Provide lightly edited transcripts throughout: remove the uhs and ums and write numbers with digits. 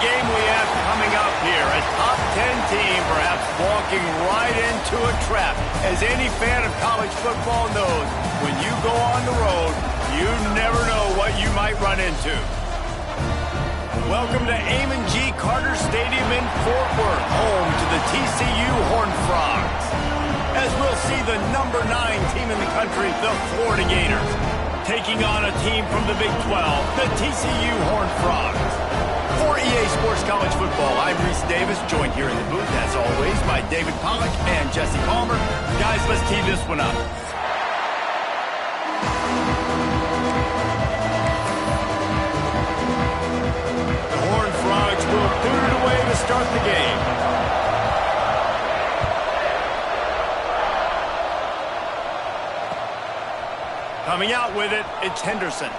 game we have coming up here. A top 10 team perhaps walking right into a trap. As any fan of college football knows, when you go on the road, you never know what you might run into. Welcome to Amon G. Carter Stadium in Fort Worth, home to the TCU Horned Frogs. As we'll see the number 9 team in the country, the Florida Gators, taking on a team from the Big 12, the TCU Horned Frogs. For EA Sports College Football, I'm Reese Davis, joined here in the booth, as always, by David Pollack and Jesse Palmer. Guys, let's tee this one up. The Horned Frogs will boot it away to start the game. Coming out with it, it's Henderson.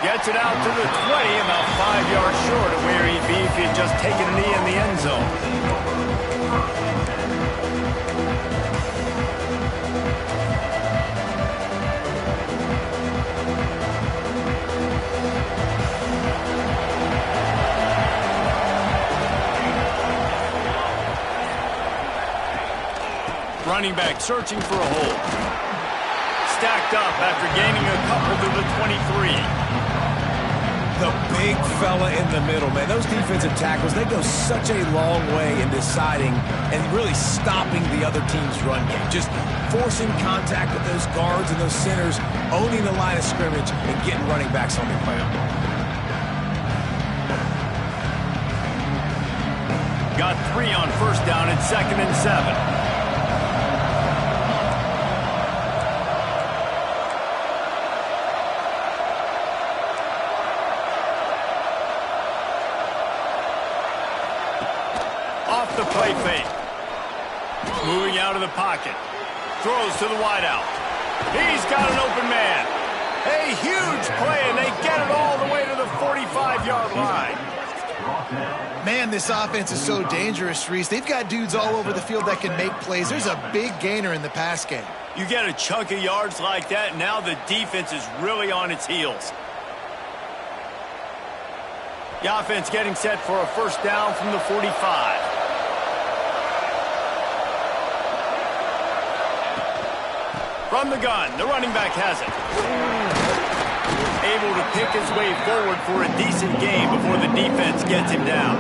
Gets it out to the 20, about 5 yards short of where he'd be if he had just taken a knee in the end zone. Running back searching for a hole. Stacked up after gaining a couple to the 23. The big fella in the middle, man. Those defensive tackles, they go such a long way in deciding and really stopping the other team's run game. Just forcing contact with those guards and those centers, owning the line of scrimmage, and getting running backs on the ground. Got 3 on first down and 2nd and 7. The play fake. Moving out of the pocket. Throws to the wideout. He's got an open man. A huge play, and they get it all the way to the 45-yard line. Man, this offense is so dangerous, Reese. They've got dudes all over the field that can make plays. There's a big gainer in the pass game. You get a chunk of yards like that, now the defense is really on its heels. The offense getting set for a first down from the 45. From the gun, the running back has it. Able to pick his way forward for a decent gain before the defense gets him down.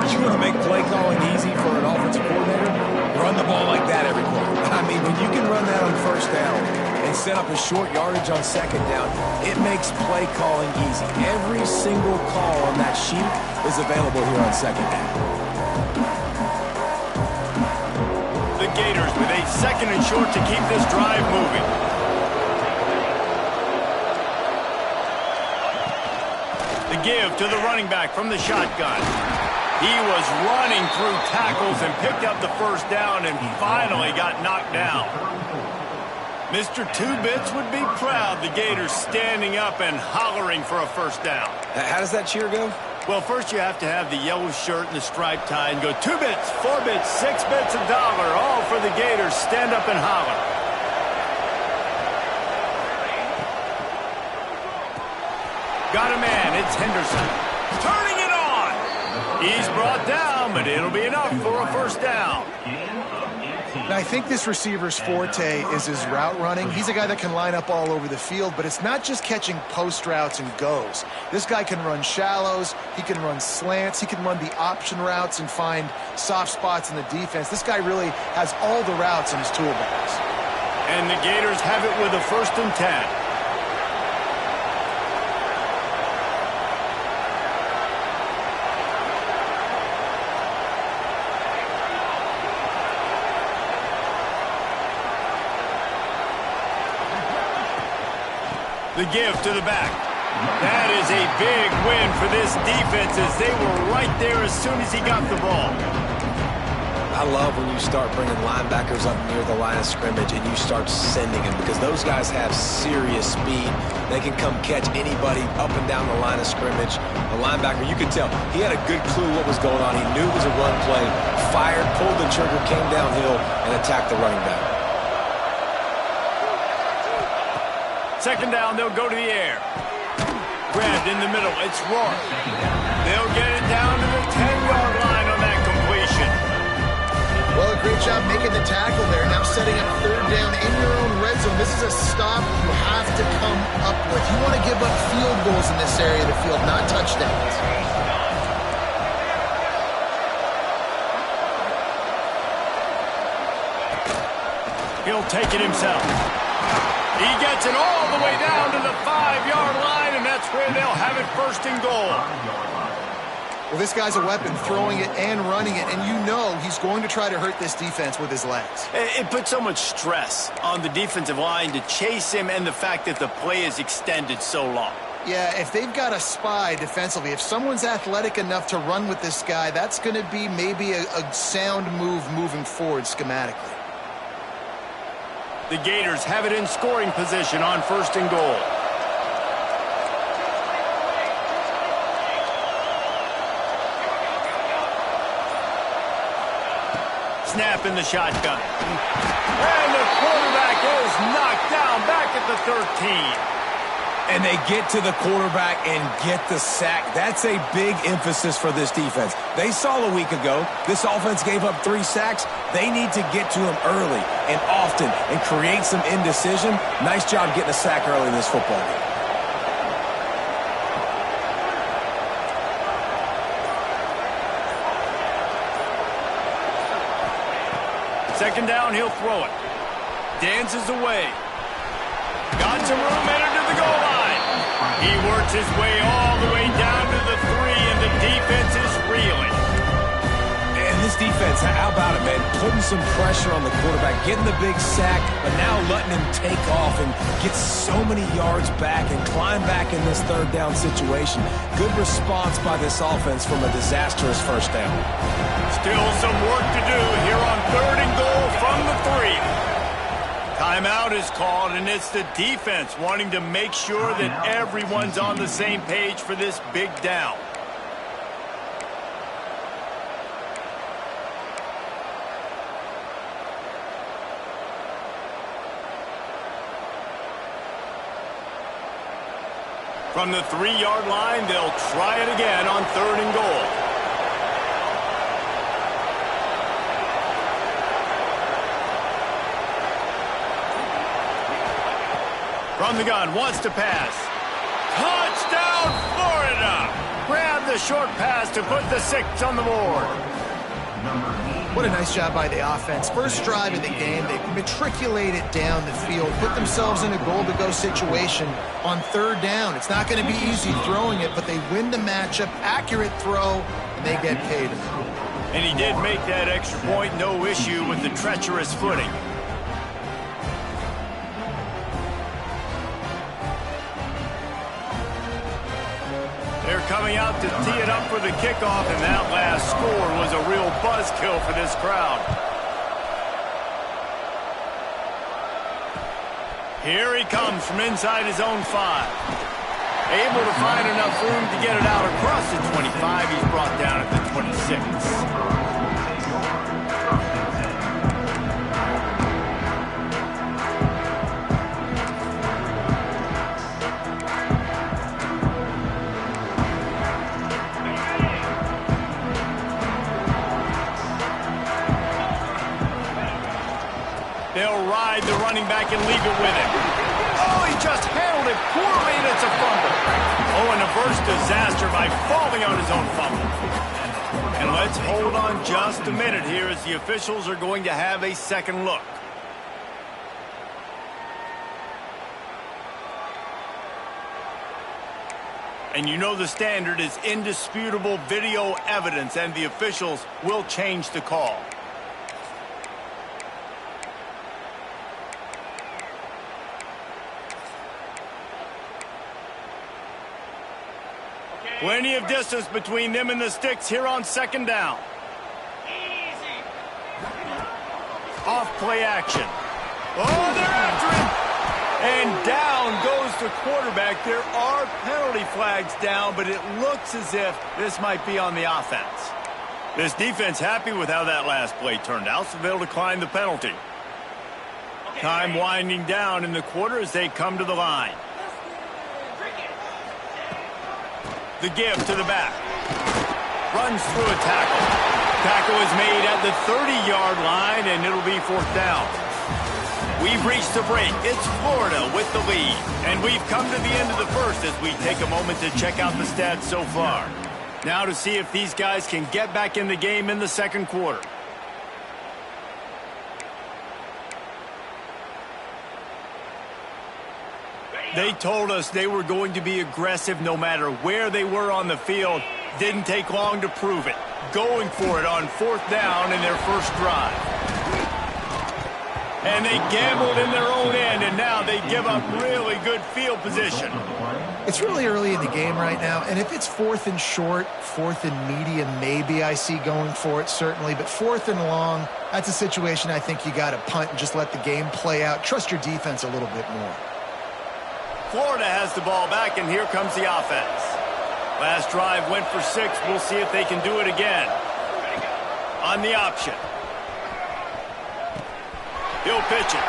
You want to make play calling easy for an offensive coordinator? Run the ball like that every play. I mean, when you can run that on first down and set up a short yardage on second down, it makes play calling easy. Every single call on that sheet is available here on second down. Gators with a 2nd and short to keep this drive moving. The give to the running back from the shotgun. He was running through tackles and picked up the first down and finally got knocked down. Mr. Two Bits would be proud. The Gators standing up and hollering for a first down. How does that cheer go? Well, first you have to have the yellow shirt and the striped tie and go 2 bits, 4 bits, 6 bits, $1, all for the Gators. Stand up and holler. Got a man, it's Henderson. Turning it on! He's brought down, but it'll be enough for a first down. And I think this receiver's forte is his route running. He's a guy that can line up all over the field, but it's not just catching post routes and goes. This guy can run shallows, he can run slants, he can run the option routes and find soft spots in the defense. This guy really has all the routes in his toolbox. And the Gators have it with a 1st and 10. The give to the back. That is a big win for this defense as they were right there as soon as he got the ball. I love when you start bringing linebackers up near the line of scrimmage and you start sending them because those guys have serious speed. They can come catch anybody up and down the line of scrimmage. The linebacker, you could tell, he had a good clue what was going on. He knew it was a run play, fired, pulled the trigger, came downhill, and attacked the running back. 2nd down, they'll go to the air. Grabbed in the middle. It's Rourke. They'll get it down to the 10-yard line on that completion. Well, a great job making the tackle there. Now setting up third down in your own red zone. This is a stop you have to come up with. You want to give up field goals in this area of the field, not touchdowns. He'll take it himself. He gets it all the way down to the 5-yard line, and that's where they'll have it first and goal. Well, this guy's a weapon, throwing it and running it, and you know he's going to try to hurt this defense with his legs. It puts so much stress on the defensive line to chase him and the fact that the play is extended so long. Yeah, if they've got a spy defensively, if someone's athletic enough to run with this guy, that's going to be maybe a sound move moving forward schematically. The Gators have it in scoring position on first and goal. Snap in the shotgun. And the quarterback is knocked down back at the 13. And they get to the quarterback and get the sack. That's a big emphasis for this defense. They saw a week ago this offense gave up 3 sacks. They need to get to him early and often and create some indecision. Nice job getting a sack early in this football game. Second down, he'll throw it. Dances away. Got some room, entered to the goal line. He works his way all the way down to the 3, and the defense is reeling. And this defense, how about it, man? Putting some pressure on the quarterback, getting the big sack, but now letting him take off and get so many yards back and climb back in this third down situation. Good response by this offense from a disastrous first down. Still some work to do here on third and goal from the 3. Timeout is called, and it's the defense wanting to make sure that everyone's on the same page for this big down. From the 3-yard line, they'll try it again on third and goal. From the gun, wants to pass. Touchdown, Florida! Grab the short pass to put the 6 on the board. What a nice job by the offense. First drive of the game, they matriculated down the field, put themselves in a goal-to-go situation on third down. It's not going to be easy throwing it, but they win the matchup, accurate throw, and they get paid. And he did make that extra point, no issue with the treacherous footing. They're coming out to tee it up for the kickoff, and that last score was a real buzzkill for this crowd. Here he comes from inside his own 5. Able to find enough room to get it out across the 25. He's brought down at the 26. They'll ride the running back and leave it with him. Oh, he just handled it poorly, and it's a fumble. Oh, and a verse disaster by falling on his own fumble. And let's hold on just a minute here as the officials are going to have a second look. And you know the standard is indisputable video evidence, and the officials will change the call. Plenty of distance between them and the sticks here on second down. Easy. Off play action. Oh, they're after him. And down goes the quarterback. There are penalty flags down, but it looks as if this might be on the offense. This defense happy with how that last play turned out, so they'll decline the penalty. Time winding down in the quarter as they come to the line. The give to the back. Runs through a tackle. Tackle is made at the 30-yard line, and it'll be 4th down. We've reached the break. It's Florida with the lead. And we've come to the end of the first as we take a moment to check out the stats so far. Now to see if these guys can get back in the game in the second quarter. They told us they were going to be aggressive no matter where they were on the field. Didn't take long to prove it. Going for it on 4th down in their first drive. And they gambled in their own end, and now they give up really good field position. It's really early in the game right now, and if it's 4th and short, 4th and medium, maybe I see going for it, certainly. But 4th and long, that's a situation I think you got to punt and just let the game play out. Trust your defense a little bit more. Florida has the ball back, and here comes the offense. Last drive went for 6. We'll see if they can do it again. On the option. He'll pitch it.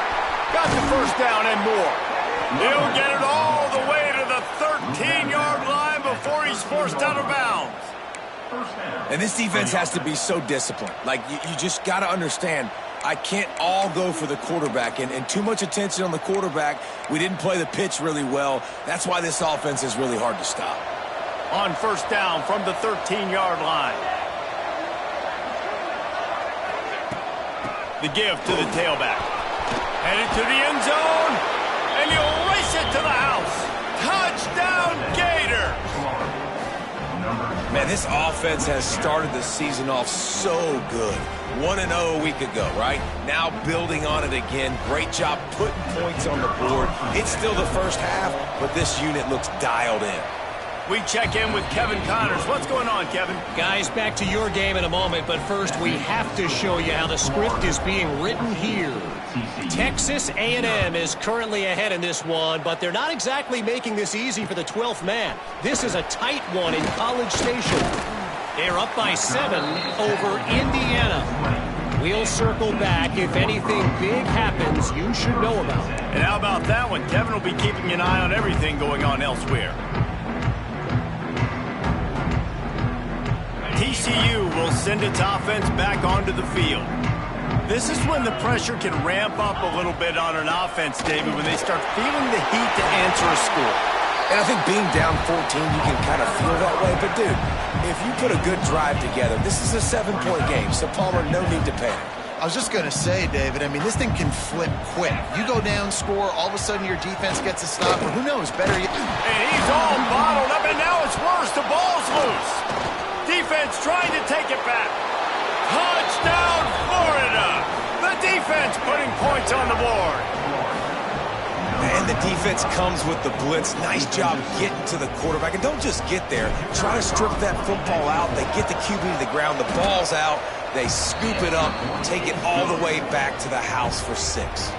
Got the first down and more. He'll get it all the way to the 13-yard line before he's forced out of bounds. And this defense has to be so disciplined. Like, you just got to understand, I can't all go for the quarterback, and too much attention on the quarterback. We didn't play the pitch really well. That's why this offense is really hard to stop. On first down from the 13-yard line. The give to the tailback. Headed to the end zone, and he'll race it to the house. Touchdown, Gators! Man, this offense has started the season off so good. 1-0 a week ago, right? Now building on it again. Great job putting points on the board. It's still the first half, but this unit looks dialed in. We check in with Kevin Connors. What's going on, Kevin? Guys, back to your game in a moment, but first we have to show you how the script is being written here. Texas A&M is currently ahead in this one, but they're not exactly making this easy for the 12th man. This is a tight one in College Station. They're up by 7 over Indiana. We'll circle back. If anything big happens, you should know about it. And how about that one? Kevin will be keeping an eye on everything going on elsewhere. TCU will send its offense back onto the field. This is when the pressure can ramp up a little bit on an offense, David, when they start feeling the heat to answer a score. And I think being down 14, you can kind of feel that way. But, dude, if you put a good drive together, this is a 7-point game. So, Palmer, no need to panic. I was just going to say, David, I mean, this thing can flip quick. You go down, score, all of a sudden your defense gets a stop, or who knows, better yet. And he's all bottled up, and now it's worse. The ball's loose. Defense trying to take it back. Touchdown, Florida. The defense putting points on the board. And the defense comes with the blitz. Nice job getting to the quarterback. And don't just get there. Try to strip that football out. They get the QB to the ground. The ball's out. They scoop it up, take it all the way back to the house for 6.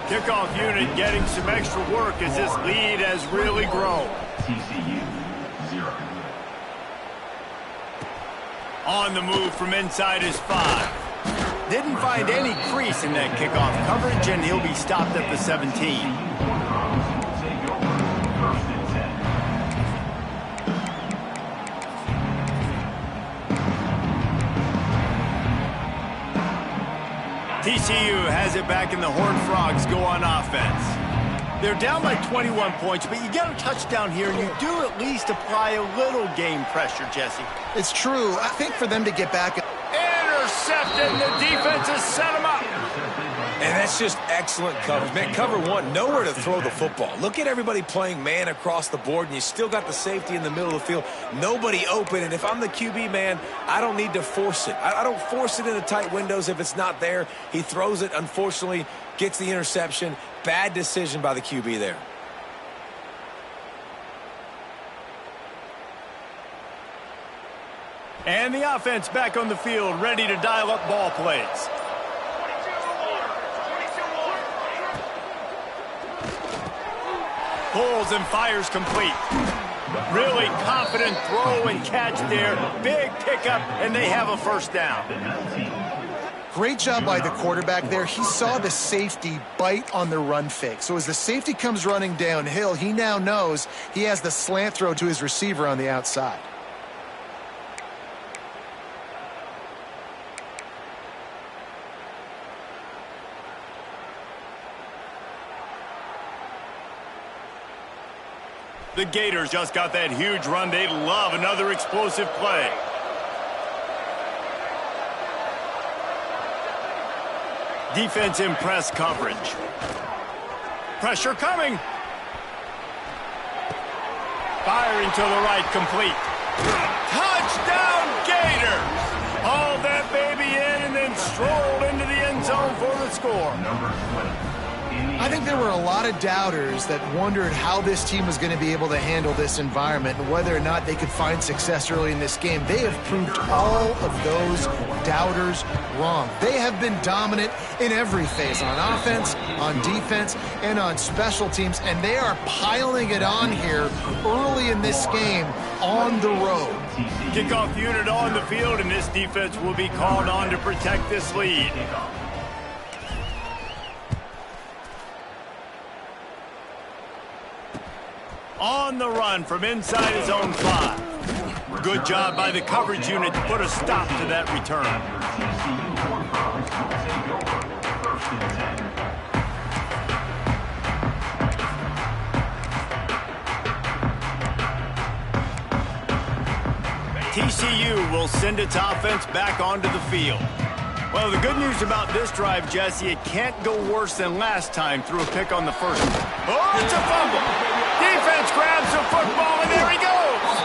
Kickoff unit getting some extra work as this lead has really grown. TCU 0. On the move from inside his 5. Didn't find any crease in that kickoff coverage, and he'll be stopped at the 17. TCU has it back, and the Horned Frogs go on offense. They're down by 21 points, but you get a touchdown here, and you do at least apply a little game pressure, Jesse. It's true. I think for them to get back. Intercepted, and the defense has set him up. And that's just excellent coverage. Man, cover 1, nowhere to throw the football. Look at everybody playing man across the board, and you still got the safety in the middle of the field. Nobody open, and if I'm the QB, man, I don't need to force it. I don't force it into tight windows if it's not there. He throws it, unfortunately, gets the interception. Bad decision by the QB there. And the offense back on the field, ready to dial up ball plays. Pulls and fires complete. Really confident throw and catch there. Big pickup, and they have a first down. Great job by the quarterback there. He saw the safety bite on the run fake. So as the safety comes running downhill, he now knows he has the slant throw to his receiver on the outside. The Gators just got that huge run. They love another explosive play. Defense in press coverage. Pressure coming. Firing to the right, complete. Touchdown, Gators! Hauled that baby in and then strolled into the end zone for the score. Number 20. I think there were a lot of doubters that wondered how this team was going to be able to handle this environment and whether or not they could find success early in this game. They have proved all of those doubters wrong. They have been dominant in every phase, on offense, on defense, and on special teams, and they are piling it on here early in this game on the road. Kickoff unit on the field, and this defense will be called on to protect this lead. On the run from inside his own 5. Good job by the coverage unit to put a stop to that return. TCU will send its offense back onto the field. Well, the good news about this drive, Jesse, it can't go worse than last time through a pick on the first one. Oh, it's a fumble. Defense grabs the football, and there he goes.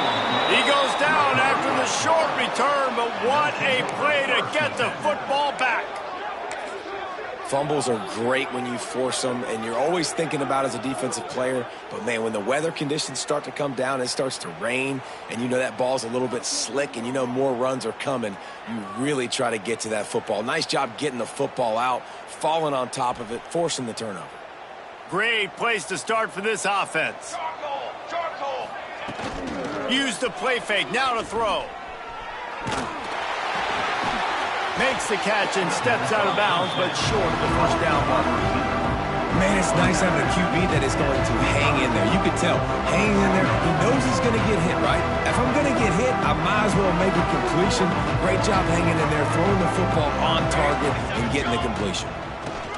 He goes down after the short return, but what a play to get the football back. Fumbles are great when you force them, and you're always thinking about as a defensive player. But, man, when the weather conditions start to come down, it starts to rain, and you know that ball's a little bit slick, and you know more runs are coming, you really try to get to that football. Nice job getting the football out, falling on top of it, forcing the turnover. Great place to start for this offense. Use the play fake, now to throw. Makes the catch and steps out of bounds, but short of the first down marker. Man, it's nice having a QB that is going to hang in there. You can tell, hanging in there, he knows he's going to get hit, right? If I'm going to get hit, I might as well make a completion. Great job hanging in there, throwing the football on target and getting the completion.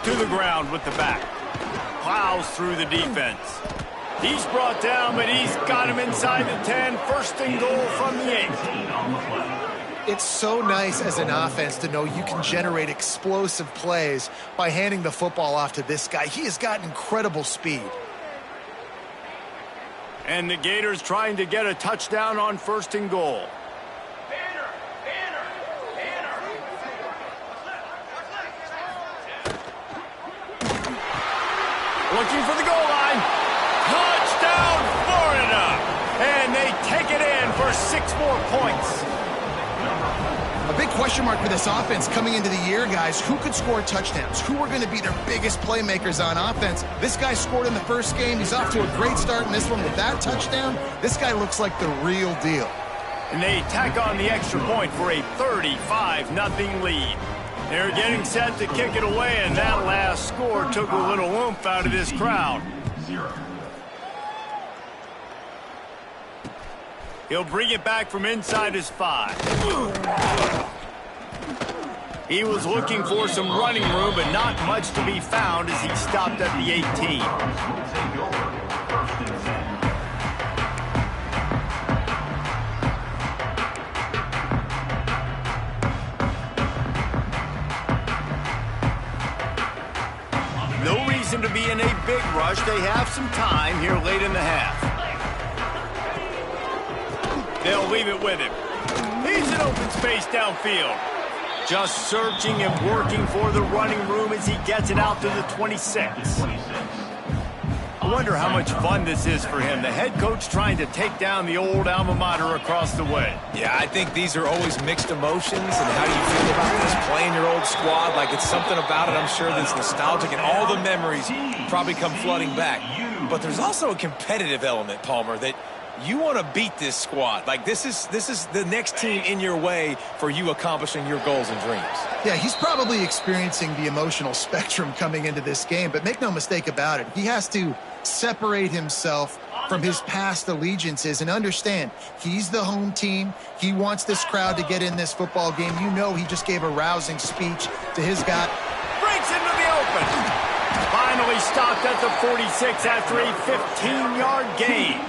To the ground with the back. Plows through the defense. He's brought down, but he's got him inside the 10. First and goal from the 8. It's so nice as an offense to know you can generate explosive plays by handing the football off to this guy. He has got incredible speed. And the Gators trying to get a touchdown on first and goal. Looking for the goal line. Touchdown, Florida! And they take it in for 6 more points. A big question mark for this offense coming into the year, guys. Who could score touchdowns? Who are going to be their biggest playmakers on offense? This guy scored in the first game. He's off to a great start in this one with that touchdown. This guy looks like the real deal. And they tack on the extra point for a 35-0 lead. They're getting set to kick it away, and that last score took a little oomph out of this crowd. 0. He'll bring it back from inside his 5. He was looking for some running room, but not much to be found as he stopped at the 18. No reason to be in a big rush. They have some time here late in the half. They'll leave it with him. He's in open space downfield. Just searching and working for the running room as he gets it out to the 26. I wonder how much fun this is for him. The head coach trying to take down the old alma mater across the way. Yeah, I think these are always mixed emotions. And how do you feel about this? Playing your old squad, like it's something about it, I'm sure, that's nostalgic, and all the memories probably come flooding back. But there's also a competitive element, Palmer, that You want to beat this squad. Like, this is the next team in your way for you accomplishing your goals and dreams. Yeah, he's probably experiencing the emotional spectrum coming into this game, but make no mistake about it. He has to separate himself from his past allegiances and understand he's the home team. He wants this crowd to get in this football game. You know he just gave a rousing speech to his guy. Breaks into the open. Finally stopped at the 46 after a 15-yard gain.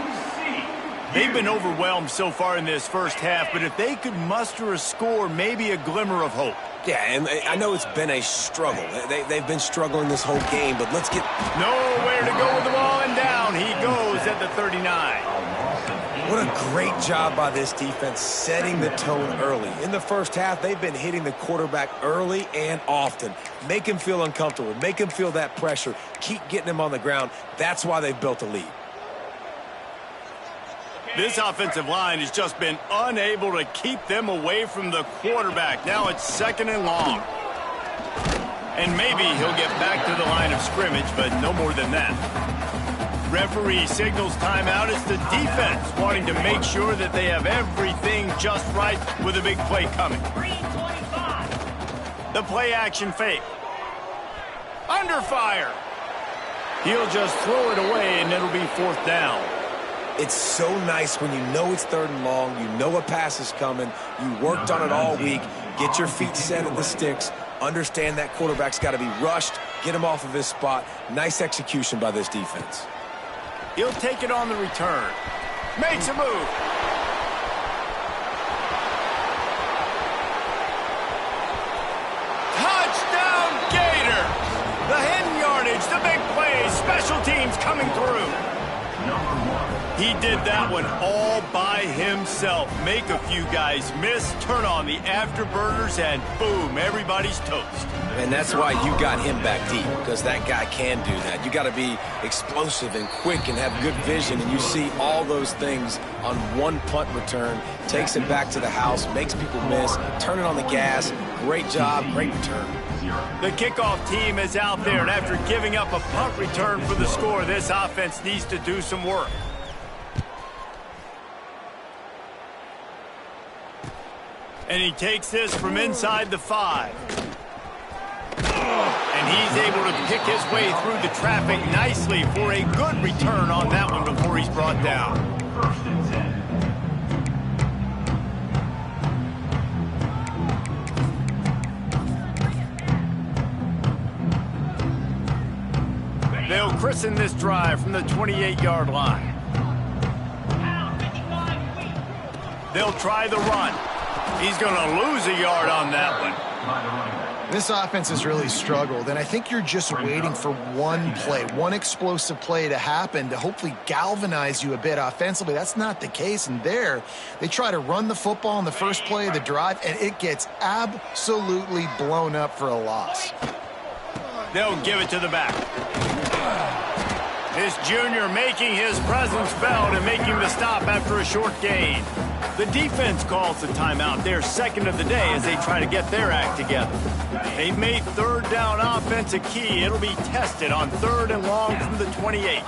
They've been overwhelmed so far in this first half, but if they could muster a score, maybe a glimmer of hope. Yeah, and I know it's been a struggle. They've been struggling this whole game, but let's get... Nowhere to go with the ball, and down he goes at the 39. What a great job by this defense setting the tone early. In the first half, they've been hitting the quarterback early and often. Make him feel uncomfortable. Make him feel that pressure. Keep getting him on the ground. That's why they've built a lead. This offensive line has just been unable to keep them away from the quarterback. Now it's 2nd and long. And maybe he'll get back to the line of scrimmage, but no more than that. Referee signals timeout. It's the defense wanting to make sure that they have everything just right with a big play coming. The play action fake. Under fire. He'll just throw it away, and it'll be 4th down. It's so nice when you know it's 3rd and long, you know a pass is coming, you worked on it all week, get your feet set at the sticks, understand that quarterback's got to be rushed, get him off of his spot. Nice execution by this defense. He'll take it on the return. Makes a move. Touchdown, Gators! The hidden yardage, the big plays, special teams coming through. He did that one all by himself. Make a few guys miss, turn on the afterburners, and boom, everybody's toast. And that's why you got him back deep, because that guy can do that. You got to be explosive and quick and have good vision, and you see all those things on one punt return. Takes it back to the house, makes people miss, turning on the gas. Great job, great return. The kickoff team is out there, and after giving up a punt return for the score, this offense needs to do some work. And he takes this from inside the 5. And he's able to pick his way through the traffic nicely for a good return on that one before he's brought down. 1st and 10. They'll christen this drive from the 28-yard line. They'll try the run. He's going to lose a yard on that one. This offense has really struggled, and I think you're just waiting for one play, one explosive play to happen to hopefully galvanize you a bit offensively. That's not the case, and there they try to run the football in the first play of the drive, and it gets absolutely blown up for a loss. They'll give it to the back. This junior making his presence felt and making the stop after a short gain. The defense calls the timeout. They're 2nd of the day as they try to get their act together. They've made 3rd down offense a key. It'll be tested on 3rd and long from the 28.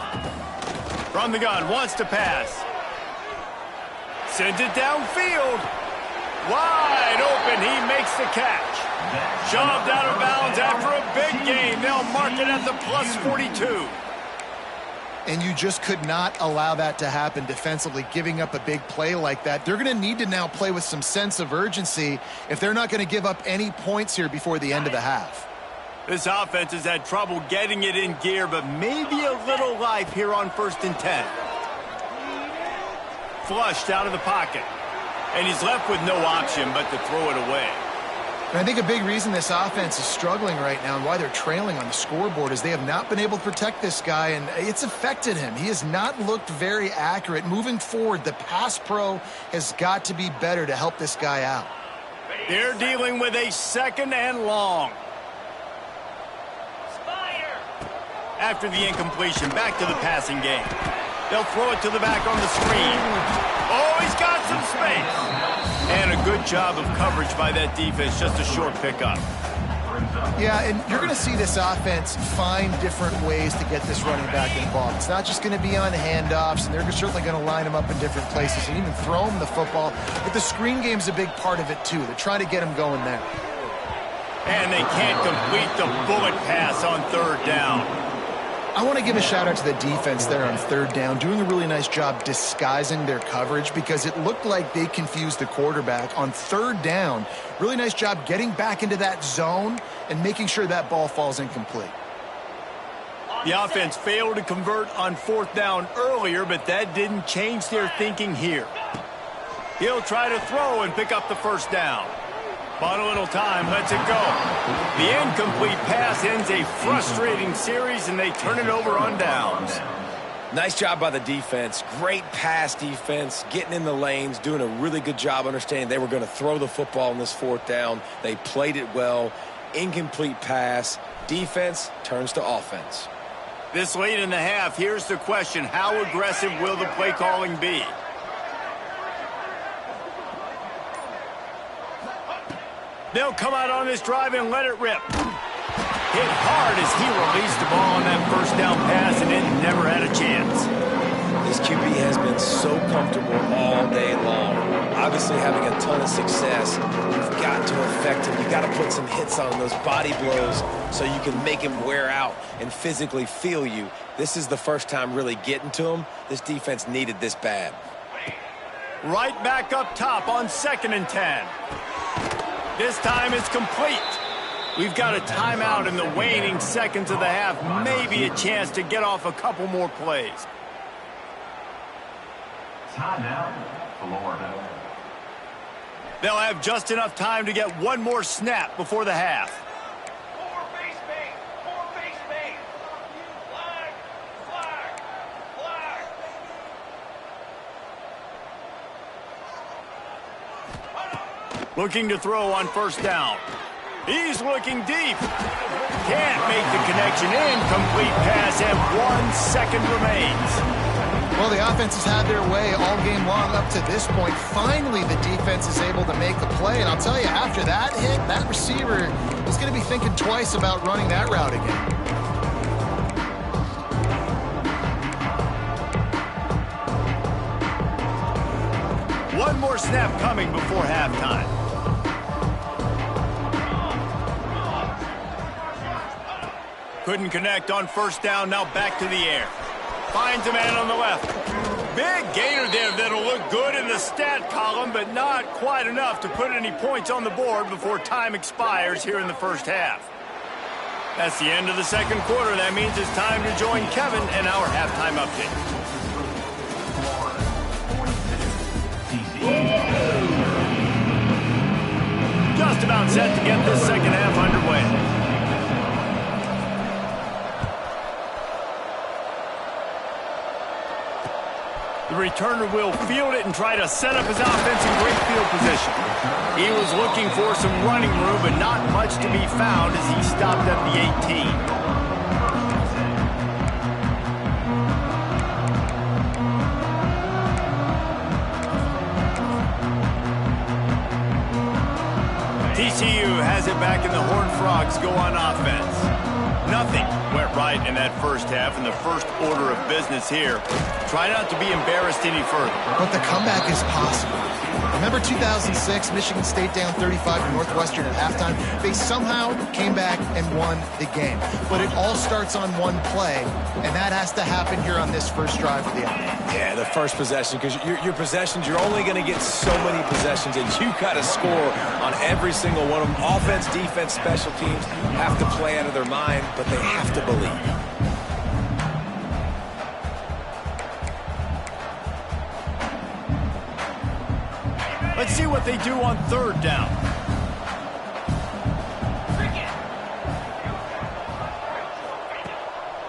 From the gun, wants to pass. Sends it downfield. Wide open, he makes the catch. Shoved out of bounds after a big gain. They'll mark it at the plus 42. And you just could not allow that to happen defensively, giving up a big play like that. They're going to need to now play with some sense of urgency if they're not going to give up any points here before the end of the half. This offense has had trouble getting it in gear, but maybe a little life here on 1st and 10. Flushed out of the pocket. And he's left with no option but to throw it away. And I think a big reason this offense is struggling right now and why they're trailing on the scoreboard is they have not been able to protect this guy, and it's affected him. He has not looked very accurate. Moving forward, the pass pro has got to be better to help this guy out. They're dealing with a 2nd and long. After the incompletion, back to the passing game. They'll throw it to the back on the screen. Oh, he's got some space. And a good job of coverage by that defense, just a short pickup. Yeah, and you're going to see this offense find different ways to get this running back involved. It's not just going to be on handoffs, and they're certainly going to line him up in different places and even throw him the football. But the screen game's a big part of it, too. They're trying to get him going there. And they can't complete the bullet pass on third down. I want to give a shout-out to the defense there on third down, doing a really nice job disguising their coverage because it looked like they confused the quarterback on third down. Really nice job getting back into that zone and making sure that ball falls incomplete. The offense failed to convert on fourth down earlier, but that didn't change their thinking here. He'll try to throw and pick up the first down. But a little time, lets it go. The incomplete pass ends a frustrating series, and they turn it over on downs. Nice job by the defense. Great pass defense, getting in the lanes, doing a really good job understanding they were going to throw the football on this fourth down. They played it well. Incomplete pass. Defense turns to offense. This late in the half, here's the question. How aggressive will the play calling be? They'll come out on this drive and let it rip. Hit hard as he released the ball on that first down pass, and it never had a chance. This QB has been so comfortable all day long. Obviously having a ton of success. You've got to affect him. You've got to put some hits on those body blows so you can make him wear out and physically feel you. This is the first time really getting to him. This defense needed this bad. Right back up top on 2nd and 10. This time it's complete. We've got a timeout in the waning seconds of the half. Maybe a chance to get off a couple more plays. Timeout, Florida. They'll have just enough time to get one more snap before the half. Looking to throw on first down. He's looking deep. Can't make the connection. Incomplete pass, and 1 second remains. Well, the offense has had their way all game long up to this point. Finally, the defense is able to make a play. And I'll tell you, after that hit, that receiver is going to be thinking twice about running that route again. One more snap coming before halftime. Couldn't connect on first down, now back to the air. Finds a man on the left. Big gainer there that'll look good in the stat column, but not quite enough to put any points on the board before time expires here in the first half. That's the end of the second quarter. That means it's time to join Kevin and our halftime update. Just about set to get this second half underway. The returner will field it and try to set up his offense in great field position. He was looking for some running room, but not much to be found as he stopped at the 18. TCU has it back, and the Horned Frogs go on offense. Nothing went right in that first half, and the first order of business here. Try not to be embarrassed any further. But the comeback is possible. Remember 2006, Michigan State down 35 to Northwestern at halftime? They somehow came back and won the game. But it all starts on one play, and that has to happen here on this first drive of the offense. Yeah, the first possession, because your possessions, you're only going to get so many possessions, and you got to score on every single one of them. Offense, defense, special teams have to play out of their mind, but they have to believe. Let's see what they do on third down.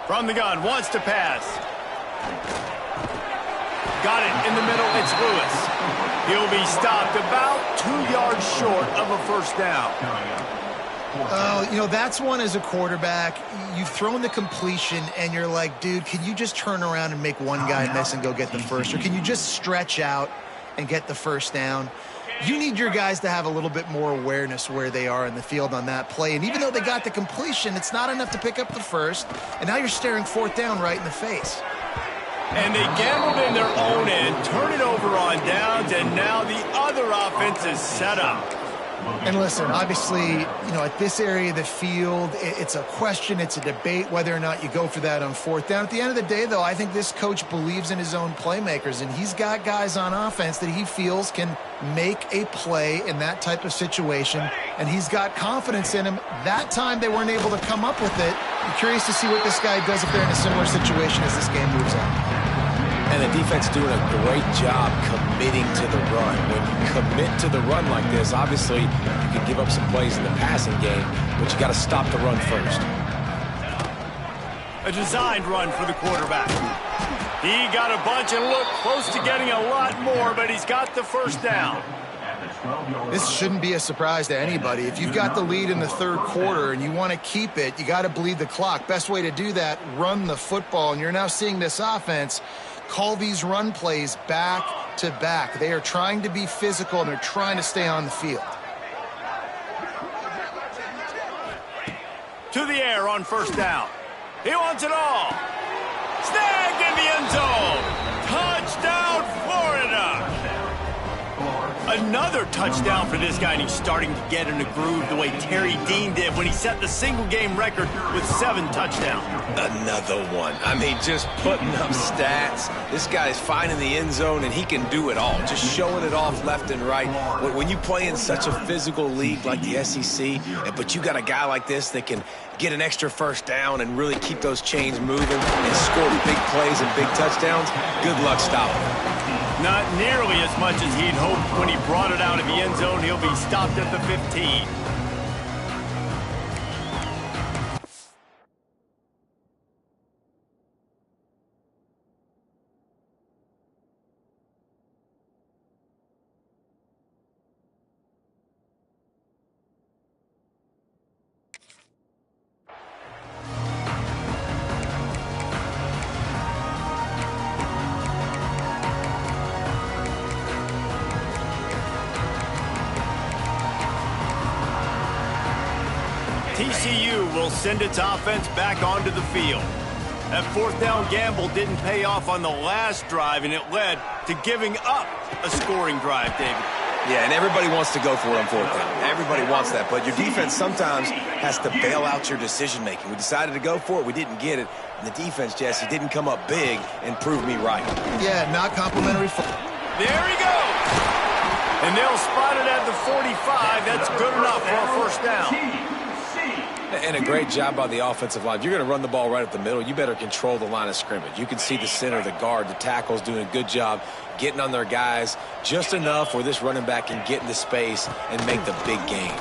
From the gun, wants to pass. Got it in the middle, it's Lewis. He'll be stopped about 2 yards short of a first down. Oh, you know, that's one as a quarterback. You've thrown the completion, and you're like, dude, can you just turn around and make one guy miss and go get the first? Or can you just stretch out and get the first down? You need your guys to have a little bit more awareness where they are in the field on that play. And even though they got the completion, it's not enough to pick up the first. And now you're staring fourth down right in the face. And they gambled in their own end, turn it over on downs, and now the other offense is set up. And listen, obviously, at this area of the field, it's a question, it's a debate whether or not you go for that on fourth down. At the end of the day, though, I think this coach believes in his own playmakers, and he's got guys on offense that he feels can make a play in that type of situation, and he's got confidence in him. That time they weren't able to come up with it. I'm curious to see what this guy does if they're in a similar situation as this game moves on. And the defense doing a great job committing to the run. When you commit to the run like this, obviously you can give up some plays in the passing game, but you got to stop the run first. A designed run for the quarterback. He got a bunch and looked close to getting a lot more, but he's got the first down. This shouldn't be a surprise to anybody. If you've got the lead in the third quarter and you want to keep it, you got to bleed the clock. Best way to do that, run the football. And you're now seeing this offense call these run plays back to back. They are trying to be physical, and they're trying to stay on the field. To the air on first down. He wants it all. Snagged in the end zone. Touchdown, Florida. Another touchdown for this guy, and he's starting to get in a groove the way Terry Dean did when he set the single-game record with 7 touchdowns. Another one. I mean, just putting up stats. This guy's finding the end zone, and he can do it all. Just showing it off left and right. When you play in such a physical league like the SEC, but you got a guy like this that can get an extra first down and really keep those chains moving and score big plays and big touchdowns, good luck stopping him. Not nearly as much as he'd hoped when he brought it out of the end zone. He'll be stopped at the 15. TCU will send its offense back onto the field. That fourth down gamble didn't pay off on the last drive, and it led to giving up a scoring drive, David. Yeah, and everybody wants to go for it on fourth down. Everybody wants that, but your defense sometimes has to bail out your decision-making. We decided to go for it. We didn't get it. And the defense, Jesse, didn't come up big and prove me right. Yeah, not complimentary. There he goes. And they'll spot it at the 45. That's good enough for a first down. And a great job by the offensive line. If you're going to run the ball right up the middle, you better control the line of scrimmage. You can see the center, the guard, the tackles doing a good job getting on their guys just enough where this running back can get into space and make the big game.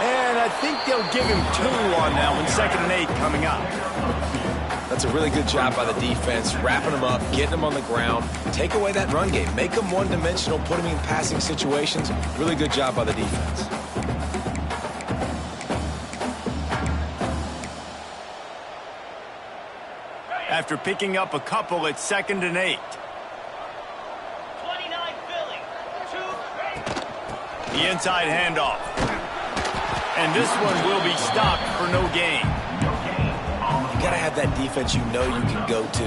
And I think they'll give him 2 on that one, 2nd and 8 coming up. That's a really good job by the defense, wrapping them up, getting them on the ground. Take away that run game. Make them one-dimensional, put them in passing situations. Really good job by the defense. After picking up a couple at 2nd and 8. 29 Philly. 2. The inside handoff. And this one will be stopped for no gain. You got to have that defense you know you can go to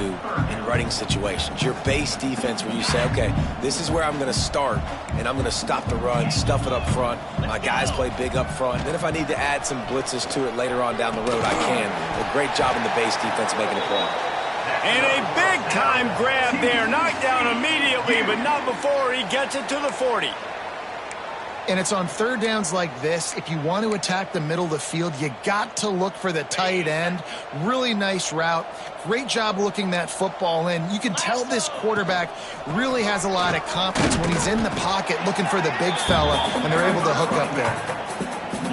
in running situations. Your base defense where you say, okay, this is where I'm going to start, and I'm going to stop the run, stuff it up front. My guys play big up front. Then if I need to add some blitzes to it later on down the road, I can. A great job in the base defense making a play. And a big-time grab there. Knocked down immediately, but not before he gets it to the 40. And it's on third downs like this. If you want to attack the middle of the field, you got to look for the tight end. Really nice route. Great job looking that football in. You can tell this quarterback really has a lot of confidence when he's in the pocket looking for the big fella, and they're able to hook up there.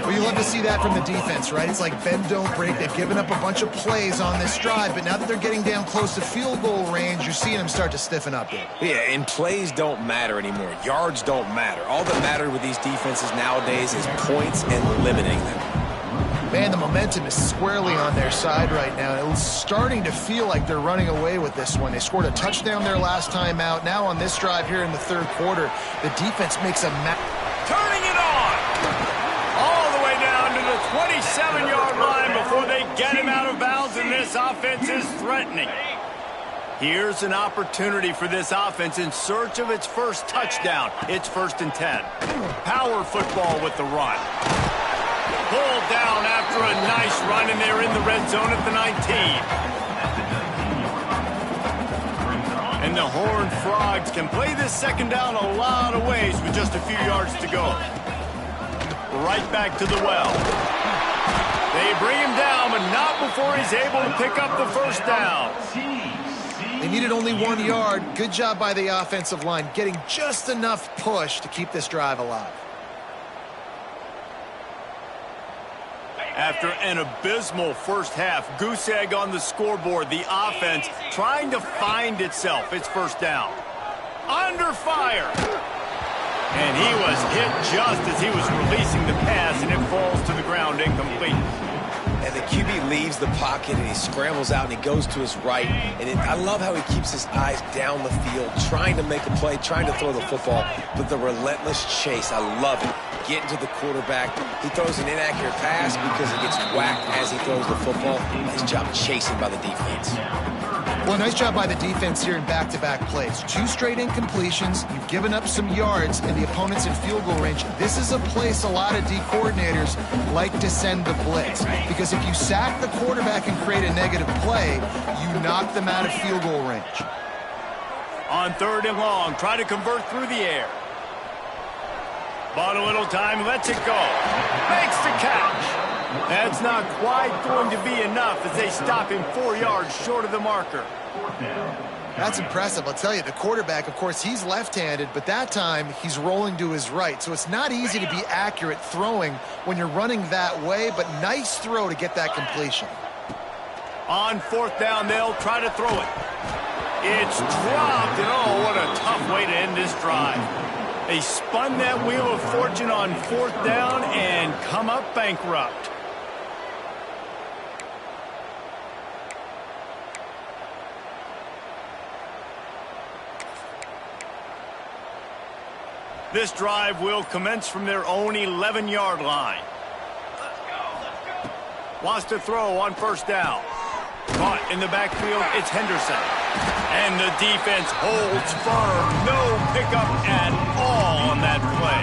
Well, you love to see that from the defense, right? It's like bend, don't break. They've given up a bunch of plays on this drive, but now that they're getting down close to field goal range, you're seeing them start to stiffen up there. Yeah, and plays don't matter anymore. Yards don't matter. All that matters with these defenses nowadays is points and limiting them. Man, the momentum is squarely on their side right now. It's starting to feel like they're running away with this one. They scored a touchdown their last time out. Now on this drive here in the third quarter, the defense makes a turning it on! All the way down to the 27-yard line before they get him out of bounds, and this offense is threatening. Here's an opportunity for this offense in search of its first touchdown. It's 1st and 10. Power football with the run. Pulled down after a nice run, and they're in the red zone at the 19. And the Horned Frogs can play this second down a lot of ways with just a few yards to go. Right back to the well. They bring him down, but not before he's able to pick up the first down. They needed only 1 yard. Good job by the offensive line, getting just enough push to keep this drive alive. After an abysmal first half, goose egg on the scoreboard, the offense trying to find itself. It's first down. Under fire. And he was hit just as he was releasing the pass, and it falls to the ground incomplete. And the QB leaves the pocket, and he scrambles out, and he goes to his right. And I love how he keeps his eyes down the field, trying to make a play, trying to throw the football, but the relentless chase, I love it. Getting to the quarterback. He throws an inaccurate pass because he gets whacked as he throws the football. Nice job chasing by the defense. Well, nice job by the defense here in back-to-back plays. 2 straight incompletions. You've given up some yards, and the opponent's in field goal range. This is a place a lot of D coordinators like to send the blitz, because if you sack the quarterback and create a negative play, you knock them out of field goal range. On 3rd and long, try to convert through the air. Bought a little time, lets it go. Makes the catch. That's not quite going to be enough as they stop him 4 yards short of the marker. That's impressive. I'll tell you, the quarterback, of course, he's left-handed, but that time he's rolling to his right. So it's not easy to be accurate throwing when you're running that way, but nice throw to get that completion. On 4th down, they'll try to throw it. It's dropped, and oh, what a tough way to end this drive. They spun that wheel of fortune on 4th down and come up bankrupt. This drive will commence from their own 11-yard line. Wants to throw on 1st down. Caught in the backfield, it's Henderson. And the defense holds firm. No pickup at all on that play.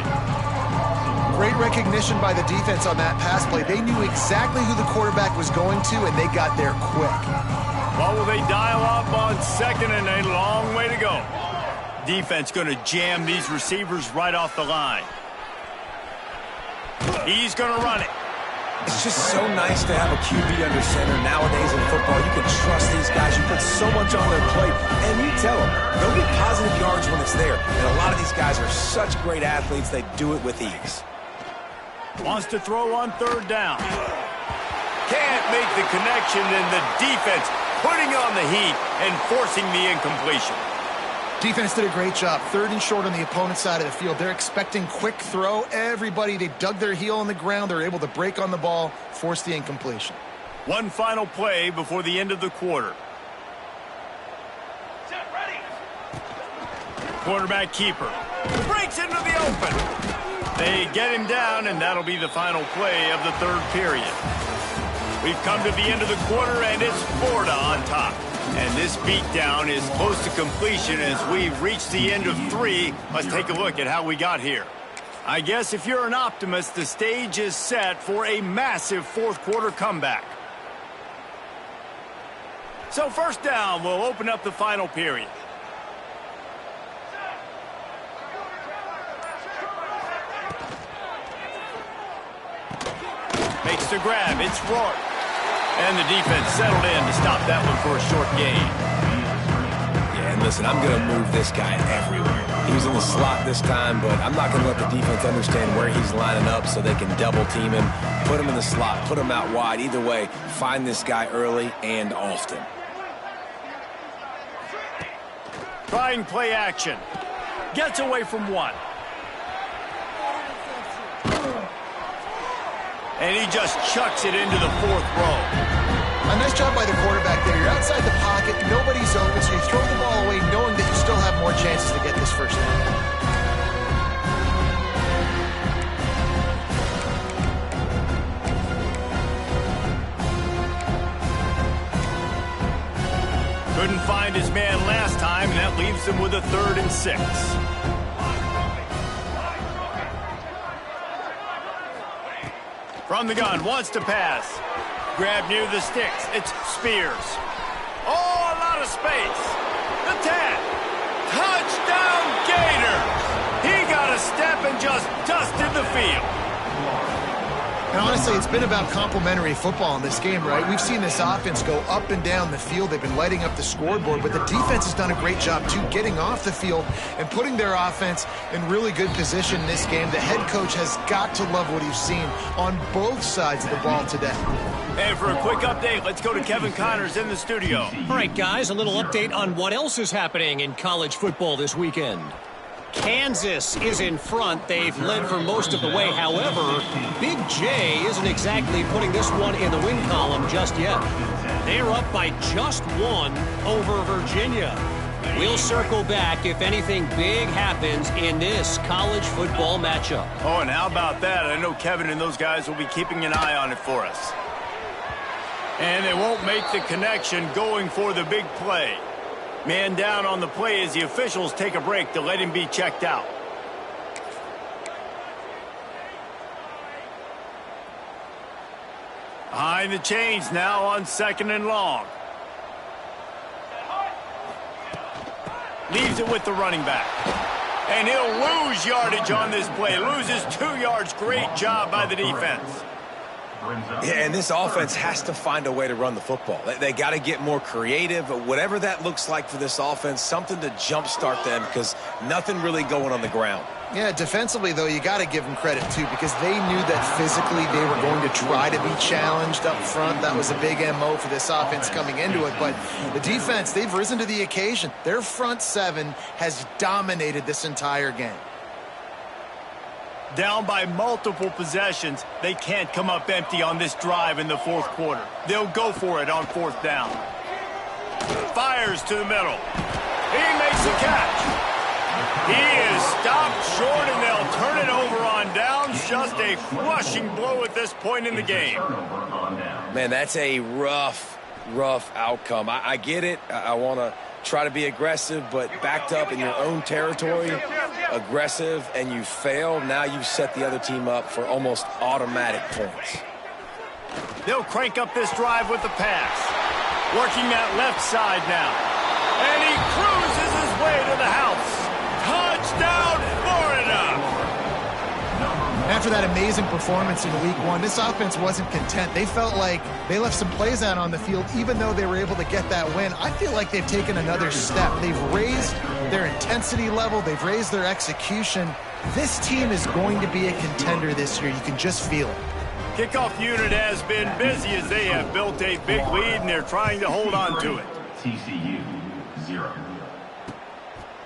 Great recognition by the defense on that pass play. They knew exactly who the quarterback was going to, and they got there quick. Well, will they dial up on 2nd and a long way to go? Defense going to jam these receivers right off the line. He's going to run it. It's just so nice to have a QB under center. Nowadays in football, you can trust these guys. You put so much on their plate, and you tell them, they'll get positive yards when it's there. And a lot of these guys are such great athletes, they do it with ease. Wants to throw on 3rd down. Can't make the connection, and the defense putting on the heat and forcing the incompletion. Defense did a great job. 3rd and short on the opponent's side of the field. They're expecting quick throw. Everybody, they dug their heel on the ground. They're able to break on the ball, force the incompletion. One final play before the end of the quarter. Quarterback keeper. Breaks into the open. They get him down, and that'll be the final play of the 3rd period. We've come to the end of the quarter, and it's Florida on top. And this beatdown is close to completion as we've reached the end of 3. Let's take a look at how we got here. I guess if you're an optimist, the stage is set for a massive 4th quarter comeback. So 1st down will open up the final period. Makes the grab. It's Rourke. And the defense settled in to stop that one for a short gain. Yeah, and listen, I'm going to move this guy everywhere. He was in the slot this time, but I'm not going to let the defense understand where he's lining up so they can double team him, put him in the slot, put him out wide. Either way, find this guy early and often. Trying play action. Gets away from one. And he just chucks it into the 4th row. A nice job by the quarterback there. You're outside the pocket, nobody's open, so you throw the ball away knowing that you still have more chances to get this first down. Couldn't find his man last time, and that leaves him with a 3rd and 6. From the gun, wants to pass. Grab near the sticks. It's Spears. Oh, a lot of space. The tag. Touchdown, Gators! He got a step and just dusted the field. And honestly, it's been about complementary football in this game, right? We've seen this offense go up and down the field. They've been lighting up the scoreboard, but the defense has done a great job, too, getting off the field and putting their offense in really good position in this game. The head coach has got to love what he's seen on both sides of the ball today. And for a quick update, let's go to Kevin Connors in the studio. All right, guys, a little update on what else is happening in college football this weekend. Kansas is in front. They've led for most of the way. However, Big J isn't exactly putting this one in the win column just yet. They're up by just 1 over Virginia. We'll circle back if anything big happens in this college football matchup. Oh, and how about that? I know Kevin and those guys will be keeping an eye on it for us. And they won't make the connection going for the big play. Man down on the play as the officials take a break to let him be checked out. Behind the chains now on 2nd and long. Leaves it with the running back. And he'll lose yardage on this play. Loses 2 yards. Great job by the defense. Yeah, and this offense has to find a way to run the football. They got to get more creative, whatever that looks like for this offense, something to jumpstart them because nothing really going on the ground. Yeah, defensively, though, you got to give them credit, too, because they knew that physically they were going to try to be challenged up front. That was a big MO for this offense coming into it. But the defense, they've risen to the occasion. Their front 7 has dominated this entire game. Down by multiple possessions, they can't come up empty on this drive in the 4th quarter. They'll go for it on 4th down. Fires to the middle. He makes a catch. He is stopped short, and they'll turn it over on downs. Just a crushing blow at this point in the game. Man, that's a rough outcome. I get it. I want to try to be aggressive, but backed up in your own territory, aggressive, and you fail, now you've set the other team up for almost automatic points. They'll crank up this drive with the pass. Working that left side now. And he cruises his way to the house. Touchdown, Florida! After that amazing performance in Week 1, this offense wasn't content. They felt like they left some plays out on the field, even though they were able to get that win. I feel like they've taken another step. They've raised their intensity level. They've raised their execution. This team is going to be a contender this year. You can just feel it. Kickoff unit has been busy as they have built a big lead, and they're trying to hold on to it. TCU 0.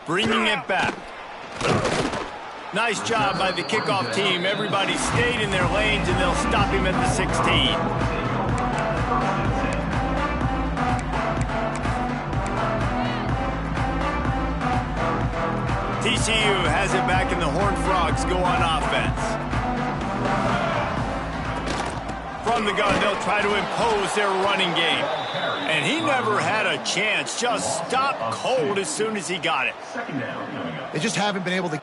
Bringing it back. Nice job by the kickoff team. Everybody stayed in their lanes, and they'll stop him at the 16. TCU has it back, and the Horned Frogs go on offense. From the gun, they'll try to impose their running game. And he never had a chance. Just stopped cold as soon as he got it. They just haven't been able to...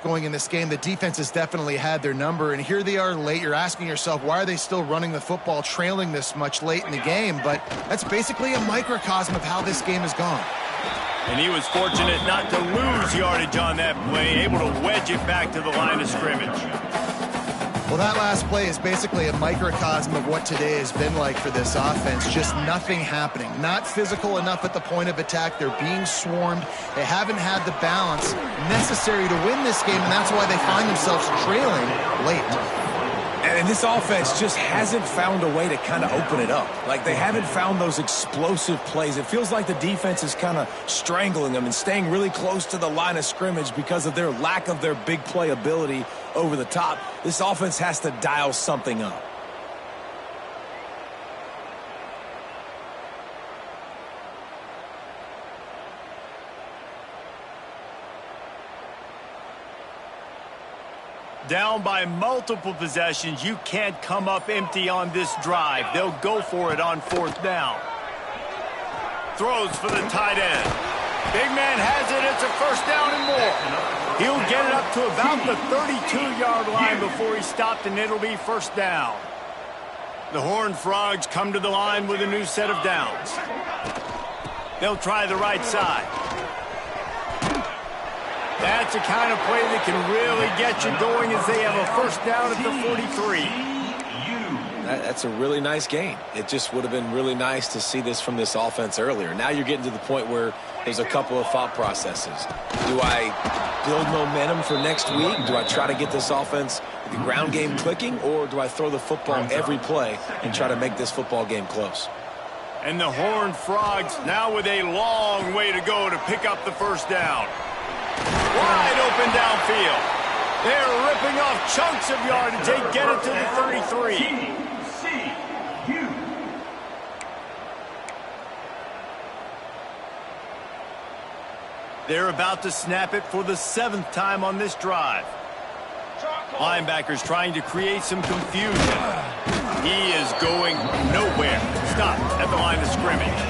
going in this game. The defense has definitely had their number, and here they are late. You're asking yourself, why are they still running the football, trailing this much late in the game? But that's basically a microcosm of how this game has gone. And he was fortunate not to lose yardage on that play, able to wedge it back to the line of scrimmage. Well, that last play is basically a microcosm of what today has been like for this offense. Just nothing happening. Not physical enough at the point of attack. They're being swarmed. They haven't had the balance necessary to win this game, and that's why they find themselves trailing late. And this offense just hasn't found a way to kind of open it up. Like, they haven't found those explosive plays. It feels like the defense is kind of strangling them and staying really close to the line of scrimmage because of their lack of their big play ability over the top. This offense has to dial something up. Down by multiple possessions, you can't come up empty on this drive. They'll go for it on 4th down. Throws for the tight end. Big man has it. It's a 1st down and more. He'll get it up to about the 32-yard line before he's stopped, and it'll be 1st down. The Horned Frogs come to the line with a new set of downs. They'll try the right side. That's the kind of play that can really get you going as they have a 1st down at the 43. That's a really nice gain. It just would have been really nice to see this from this offense earlier. Now you're getting to the point where there's a couple of thought processes. Do I build momentum for next week? Do I try to get this offense, the ground game clicking, or do I throw the football every play and try to make this football game close? And the Horned Frogs now with a long way to go to pick up the 1st down. Wide open downfield. They're ripping off chunks of yardage. They get it to the 33. They're about to snap it for the 7th time on this drive. Linebackers trying to create some confusion. He is going nowhere. Stop at the line of scrimmage.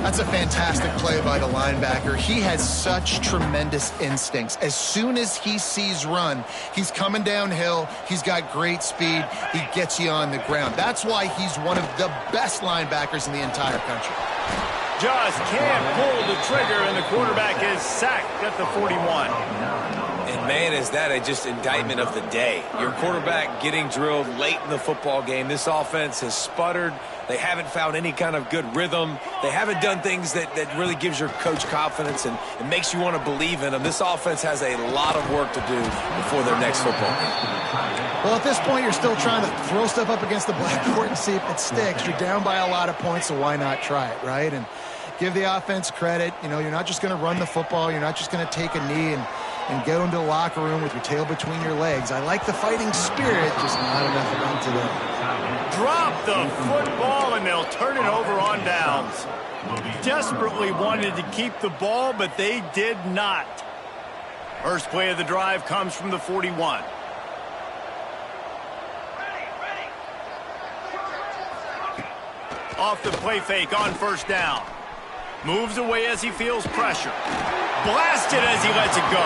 That's a fantastic play by the linebacker. He has such tremendous instincts. As soon as he sees run, he's coming downhill. He's got great speed. He gets you on the ground. That's why he's one of the best linebackers in the entire country. Just can't pull the trigger, and the quarterback is sacked at the 41. And, man, is that just indictment of the day. Your quarterback getting drilled late in the football game. This offense has sputtered. They haven't found any kind of good rhythm. They haven't done things that really gives your coach confidence and makes you want to believe in them. This offense has a lot of work to do before their next football game. Well, at this point, you're still trying to throw stuff up against the blackboard and see if it sticks. You're down by a lot of points, so why not try it, right? And give the offense credit. You know, you're not just going to run the football. You're not just going to take a knee and go into the locker room with your tail between your legs. I like the fighting spirit, just not enough of it today. Drop the football, and they'll turn it over on downs. Desperately wanted to keep the ball, but they did not. First play of the drive comes from the 41. Off the play fake on 1st down. Moves away as he feels pressure. Blasted as he lets it go.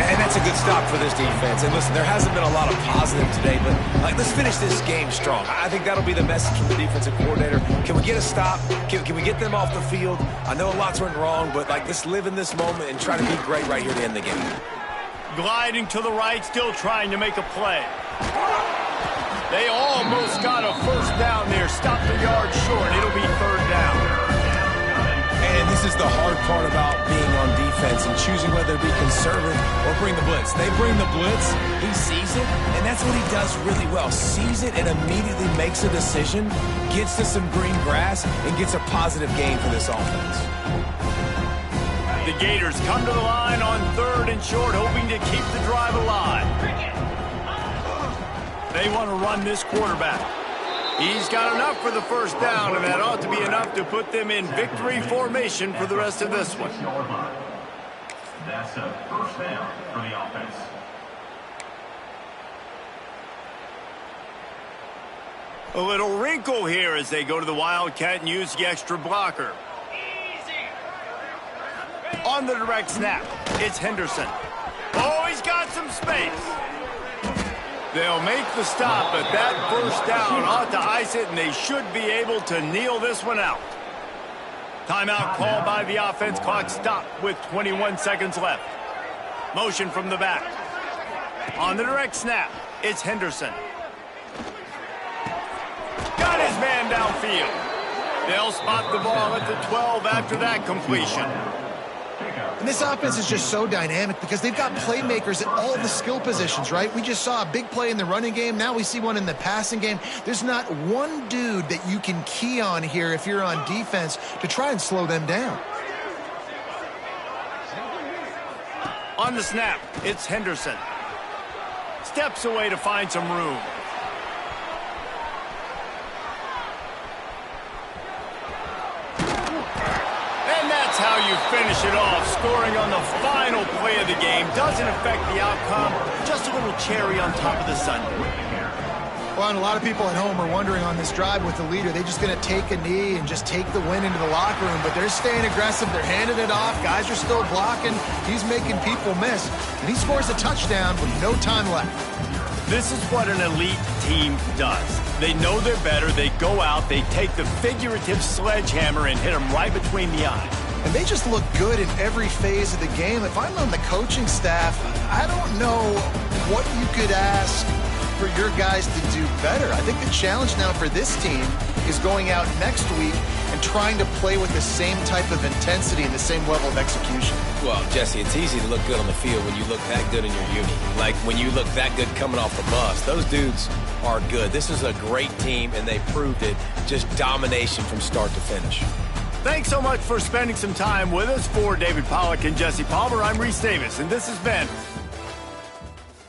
And that's a good stop for this defense. And listen, there hasn't been a lot of positive today, but let's finish this game strong. I think that'll be the message from the defensive coordinator. Can we get a stop? Can we get them off the field? I know a lot's went wrong, but let's live in this moment and try to be great right here to end the game. Gliding to the right, still trying to make a play. They almost got a 1st down there. Stopped a yard short. It'll be 3rd down. And this is the hard part about being on defense and choosing whether to be conservative or bring the blitz. They bring the blitz, he sees it, and that's what he does really well. Sees it and immediately makes a decision, gets to some green grass, and gets a positive gain for this offense. The Gators come to the line on 3rd and short, hoping to keep the drive alive. They want to run this quarterback. He's got enough for the 1st down, and that ought to be enough to put them in victory formation for the rest of this one. That's a 1st down for the offense. A little wrinkle here as they go to the Wildcat and use the extra blocker. On the direct snap, it's Henderson. Oh, he's got some space. They'll make the stop, but that 1st down ought to ice it, and they should be able to kneel this one out. Timeout called by the offense. Clock stopped with 21 seconds left. Motion from the back. On the direct snap, it's Henderson. Got his man downfield. They'll spot the ball at the 12 after that completion. And this offense is just so dynamic because they've got playmakers at all the skill positions, right? We just saw a big play in the running game. Now we see one in the passing game. There's not one dude that you can key on here if you're on defense to try and slow them down. On the snap, it's Henderson. Steps away to find some room. That's how you finish it off. Scoring on the final play of the game doesn't affect the outcome. Just a little cherry on top of the sundae. Well, and a lot of people at home are wondering on this drive with the leader, they're just going to take a knee and just take the win into the locker room. But they're staying aggressive. They're handing it off. Guys are still blocking. He's making people miss. And he scores a touchdown with no time left. This is what an elite team does. They know they're better. They go out. They take the figurative sledgehammer and hit them right between the eyes. And they just look good in every phase of the game. If I'm on the coaching staff, I don't know what you could ask for your guys to do better. I think the challenge now for this team is going out next week and trying to play with the same type of intensity and the same level of execution. Well, Jesse, it's easy to look good on the field when you look that good in your uni. Like when you look that good coming off the bus. Those dudes are good. This is a great team, and they proved it. Just domination from start to finish. Thanks so much for spending some time with us. For David Pollack and Jesse Palmer, I'm Reese Davis, and this has been